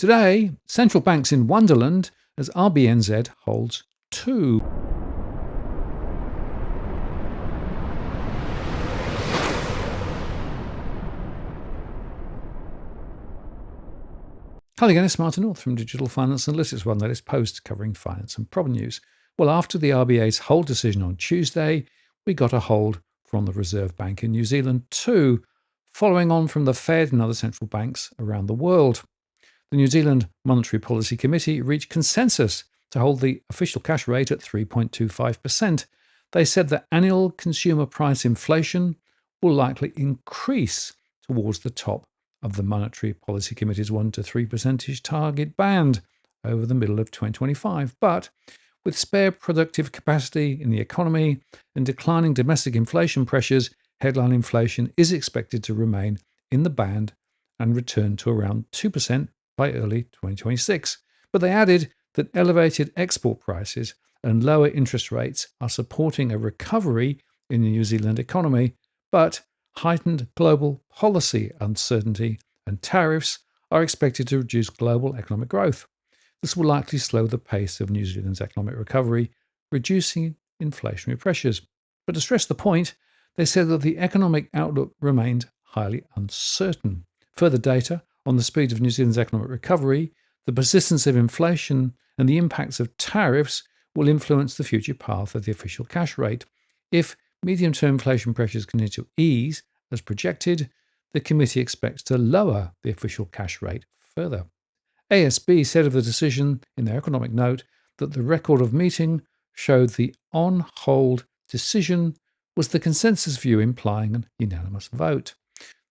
Today, central banks in Wonderland as RBNZ holds 2. Hello again, it's Martin North from Digital Finance Analytics, one latest post covering finance and property news. Well, after the RBA's hold decision on Tuesday, we got a hold from the Reserve Bank in New Zealand too, following on from the Fed and other central banks around the world. The New Zealand Monetary Policy Committee reached consensus to hold the official cash rate at 3.25%. They said that annual consumer price inflation will likely increase towards the top of the Monetary Policy Committee's 1 to 3% target band over the middle of 2025. But with spare productive capacity in the economy and declining domestic inflation pressures, headline inflation is expected to remain in the band and return to around 2% by early 2026. But they added that elevated export prices and lower interest rates are supporting a recovery in the New Zealand economy, but heightened global policy uncertainty and tariffs are expected to reduce global economic growth. This will likely slow the pace of New Zealand's economic recovery, reducing inflationary pressures. But to stress the point, they said that the economic outlook remained highly uncertain. Further data on the speed of New Zealand's economic recovery, the persistence of inflation, and the impacts of tariffs will influence the future path of the official cash rate. If medium-term inflation pressures continue to ease, as projected, the committee expects to lower the official cash rate further. ASB said of the decision in their economic note that the record of meeting showed the on-hold decision was the consensus view, implying an unanimous vote.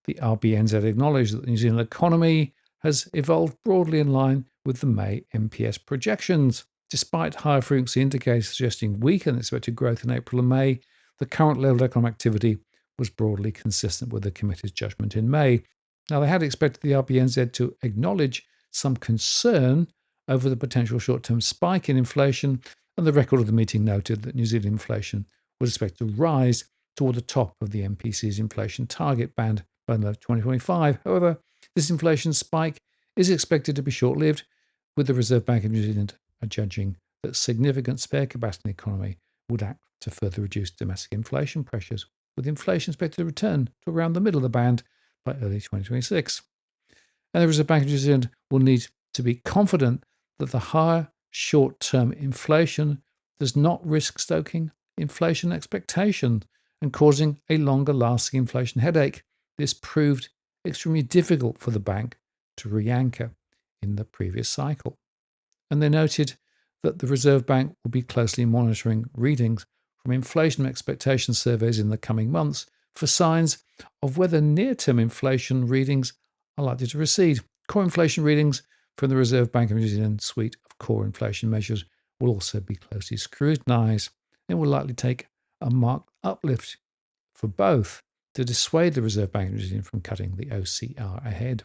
The RBNZ acknowledged that the New Zealand economy has evolved broadly in line with the May MPS projections. Despite higher frequency indicators suggesting weaker than expected growth in April and May, the current level of economic activity was broadly consistent with the committee's judgment in May. Now, they had expected the RBNZ to acknowledge some concern over the potential short-term spike in inflation, and the record of the meeting noted that New Zealand inflation was expected to rise toward the top of the MPC's inflation target band by the end of 2025. However, this inflation spike is expected to be short-lived, with the Reserve Bank of New Zealand judging that significant spare capacity in the economy would act to further reduce domestic inflation pressures, with inflation expected to return to around the middle of the band by early 2026. And the Reserve Bank of New Zealand will need to be confident that the higher short-term inflation does not risk stoking inflation expectations and causing a longer-lasting inflation headache. This proved extremely difficult for the bank to re-anchor in the previous cycle. And they noted that the Reserve Bank will be closely monitoring readings from inflation expectation surveys in the coming months for signs of whether near-term inflation readings are likely to recede. Core inflation readings from the Reserve Bank of New Zealand suite of core inflation measures will also be closely scrutinised and will likely take a marked uplift for both to dissuade the Reserve Bank of New Zealand from cutting the OCR ahead.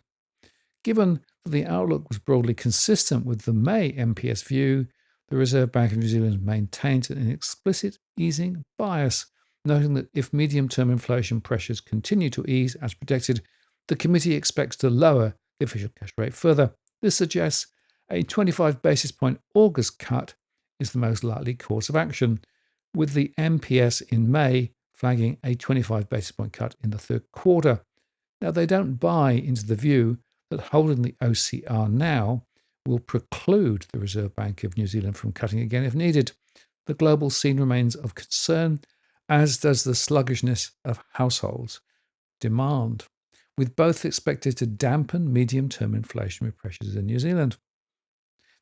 Given that the outlook was broadly consistent with the May MPS view, the Reserve Bank of New Zealand maintained an explicit easing bias, noting that if medium-term inflation pressures continue to ease as predicted, the committee expects to lower the official cash rate further. This suggests a 25 basis point August cut is the most likely course of action, with the MPS in May flagging a 25 basis point cut in the third quarter. Now, they don't buy into the view that holding the OCR now will preclude the Reserve Bank of New Zealand from cutting again if needed. The global scene remains of concern, as does the sluggishness of households' demand, with both expected to dampen medium-term inflationary pressures in New Zealand.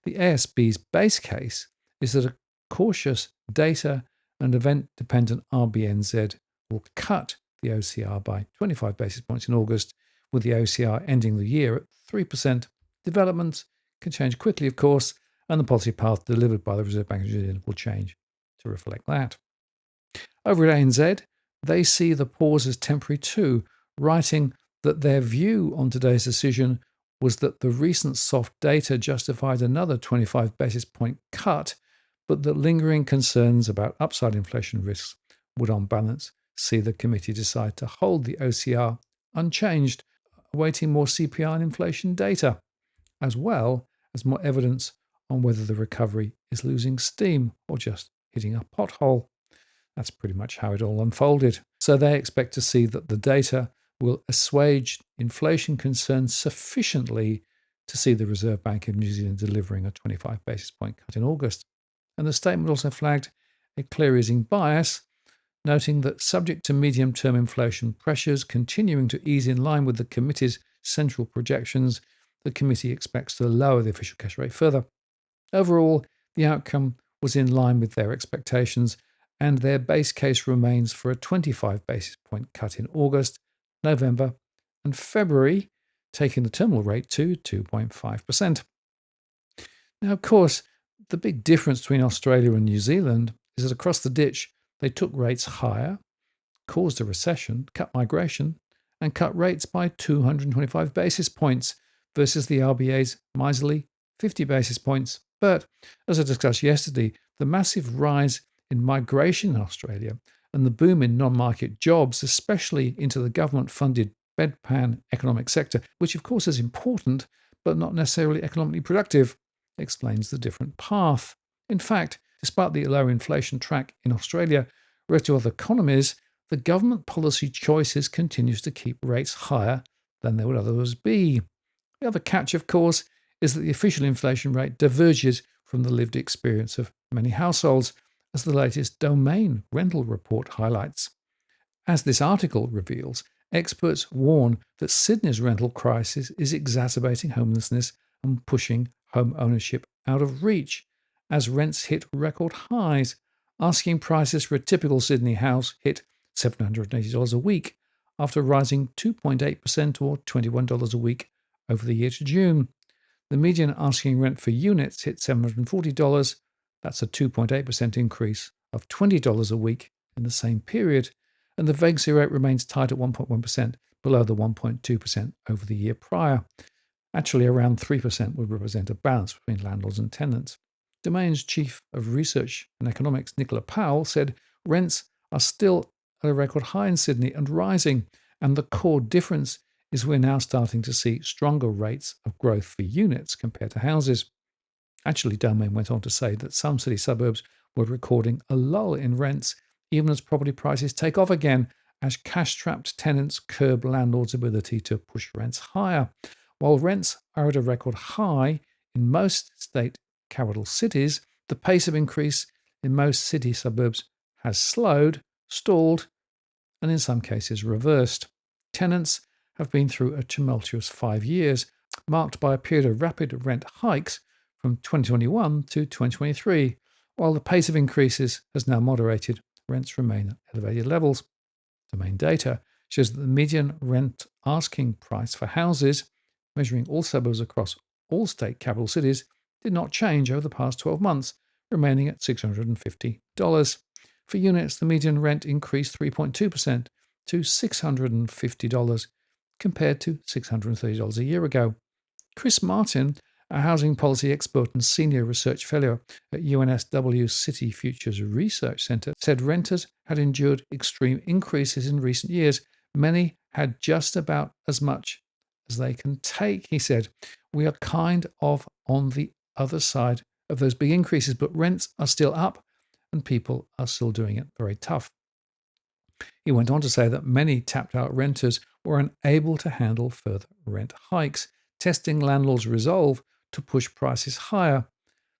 The ASB's base case is that a cautious data and event-dependent RBNZ will cut the OCR by 25 basis points in August, with the OCR ending the year at 3%. Developments can change quickly, of course, and the policy path delivered by the Reserve Bank of New Zealand will change to reflect that. Over at ANZ, they see the pause as temporary too, writing that their view on today's decision was that the recent soft data justified another 25 basis point cut, but that lingering concerns about upside inflation risks would on balance see the committee decide to hold the OCR unchanged, awaiting more CPI and inflation data. as well as more evidence on whether the recovery is losing steam or just hitting a pothole. That's pretty much how it all unfolded. So they expect to see that the data will assuage inflation concerns sufficiently to see the Reserve Bank of New Zealand delivering a 25 basis point cut in August. And the statement also flagged a clear easing bias, noting that subject to medium-term inflation pressures continuing to ease in line with the committee's central projections, the committee expects to lower the official cash rate further. Overall, the outcome was in line with their expectations, and their base case remains for a 25 basis point cut in August, November, and February, taking the terminal rate to 2.5%. Now, of course, the big difference between Australia and New Zealand is that across the ditch, they took rates higher, caused a recession, cut migration, and cut rates by 225 basis points versus the RBA's miserly 50 basis points. But, as I discussed yesterday, the massive rise in migration in Australia and the boom in non-market jobs, especially into the government-funded bedpan economic sector, which of course is important but not necessarily economically productive, explains the different path. In fact, despite the low inflation track in Australia, relative to other economies, the government policy choices continues to keep rates higher than they would otherwise be. The other catch, of course, is that the official inflation rate diverges from the lived experience of many households, as the latest Domain rental report highlights. As this article reveals, experts warn that Sydney's rental crisis is exacerbating homelessness and pushing home ownership out of reach, as rents hit record highs. Asking prices for a typical Sydney house hit $780 a week, after rising 2.8% or $21 a week over the year to June. The median asking rent for units hit $740. That's a 2.8% increase of $20 a week in the same period. And the vacancy rate remains tight at 1.1%, below the 1.2% over the year prior. Actually, around 3% would represent a balance between landlords and tenants. Domain's Chief of Research and Economics, Nicola Powell, said rents are still at a record high in Sydney and rising, and the core difference is we're now starting to see stronger rates of growth for units compared to houses. Actually, Domain went on to say that some city suburbs were recording a lull in rents even as property prices take off again, as cash-strapped tenants curb landlords' ability to push rents higher. While rents are at a record high in most state capital cities, the pace of increase in most city suburbs has slowed, stalled, and in some cases reversed. Tenants have been through a tumultuous 5 years, marked by a period of rapid rent hikes from 2021 to 2023. While the pace of increases has now moderated, rents remain at elevated levels. Domain data shows that the median rent asking price for houses, measuring all suburbs across all state capital cities, did not change over the past 12 months, remaining at $650. For units, the median rent increased 3.2% to $650, compared to $630 a year ago. Chris Martin, a housing policy expert and senior research fellow at UNSW City Futures Research Centre, said renters had endured extreme increases in recent years. Many had just about as much as they can take, he said. We are kind of on the other side of those big increases, but rents are still up and people are still doing it very tough. He went on to say that many tapped-out renters were unable to handle further rent hikes, testing landlords' resolve to push prices higher.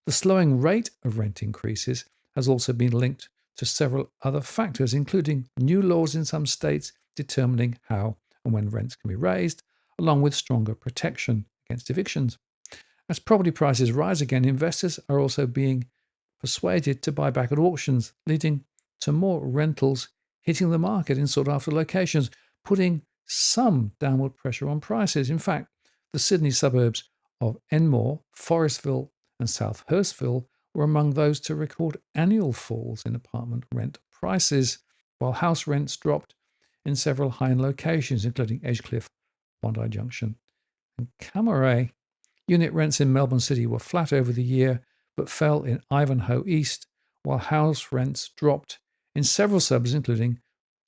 The slowing rate of rent increases has also been linked to several other factors, including new laws in some states determining how and when rents can be raised, along with stronger protection against evictions. As property prices rise again, investors are also being persuaded to buy back at auctions, leading to more rentals hitting the market in sought-after locations, putting some downward pressure on prices. In fact, the Sydney suburbs of Enmore, Forestville, and South Hurstville were among those to record annual falls in apartment rent prices, while house rents dropped in several high-end locations, including Edgecliff, Bondi Junction, and Camaray. Unit rents in Melbourne City were flat over the year, but fell in Ivanhoe East, while house rents dropped in several suburbs, including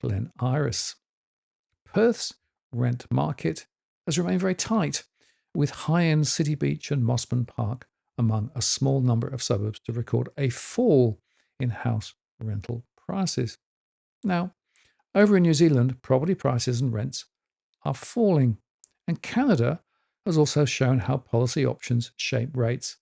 Glen Iris. Perth's rent market has remained very tight, with high-end City Beach and Mossman Park among a small number of suburbs to record a fall in house rental prices. Now, over in New Zealand, property prices and rents are falling, and Canada has also shown how policy options shape rates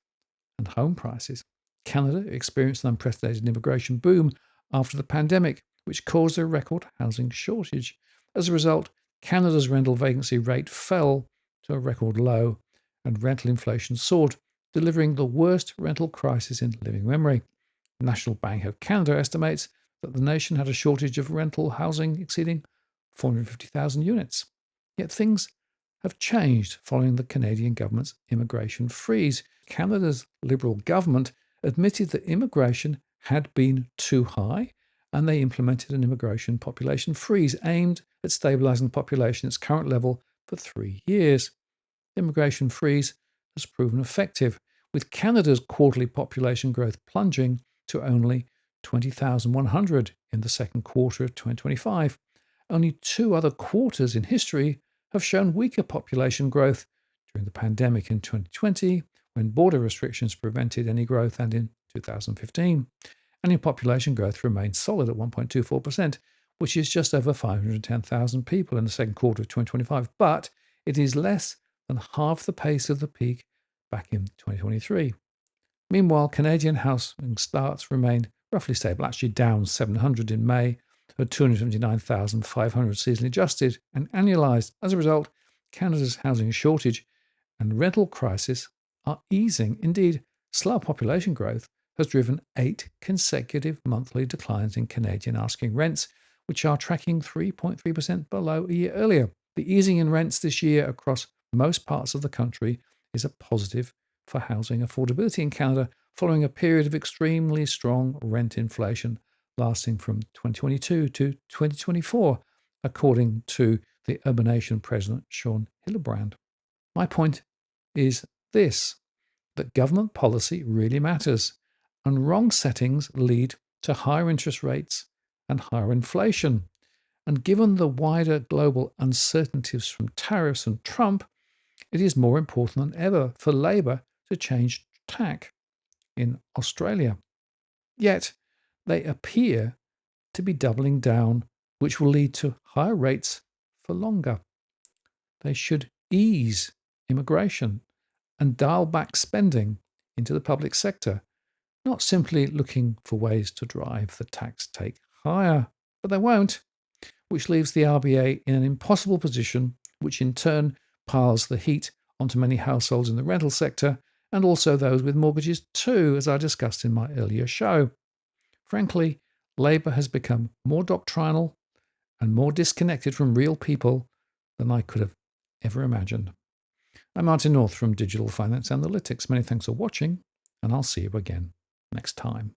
and home prices. Canada experienced an unprecedented immigration boom after the pandemic, which caused a record housing shortage. As a result, Canada's rental vacancy rate fell to a record low, and rental inflation soared, delivering the worst rental crisis in living memory. The National Bank of Canada estimates that the nation had a shortage of rental housing exceeding 450,000 units. Yet things have changed following the Canadian government's immigration freeze. Canada's Liberal government admitted that immigration had been too high, and they implemented an immigration population freeze aimed at stabilising the population at its current level for 3 years. The immigration freeze has proven effective, with Canada's quarterly population growth plunging to only 20,100 in the second quarter of 2025. Only 2 other quarters in history have shown weaker population growth: during the pandemic in 2020, when border restrictions prevented any growth, and in 2015. Annual population growth remains solid at 1.24%, which is just over 510,000 people in the second quarter of 2025, but it is less than half the pace of the peak back in 2023. Meanwhile, Canadian housing starts remained roughly stable, actually down 700 in May, at 279,500 seasonally adjusted and annualized. As a result, Canada's housing shortage and rental crisis are easing. Indeed, slow population growth has driven 8 consecutive monthly declines in Canadian asking rents, which are tracking 3.3% below a year earlier. The easing in rents this year across most parts of the country is a positive for housing affordability in Canada, following a period of extremely strong rent inflation lasting from 2022 to 2024, according to the Urbanation President Sean Hillebrand. My point is this: that government policy really matters, and wrong settings lead to higher interest rates and higher inflation. And given the wider global uncertainties from tariffs and Trump, it is more important than ever for Labour to change tack in Australia. Yet, they appear to be doubling down, which will lead to higher rates for longer. They should ease immigration and dial back spending into the public sector, not simply looking for ways to drive the tax take higher. But they won't, which leaves the RBA in an impossible position, which in turn piles the heat onto many households in the rental sector, and also those with mortgages too, as I discussed in my earlier show. Frankly, Labour has become more doctrinal and more disconnected from real people than I could have ever imagined. I'm Martin North from Digital Finance Analytics. Many thanks for watching, and I'll see you again next time.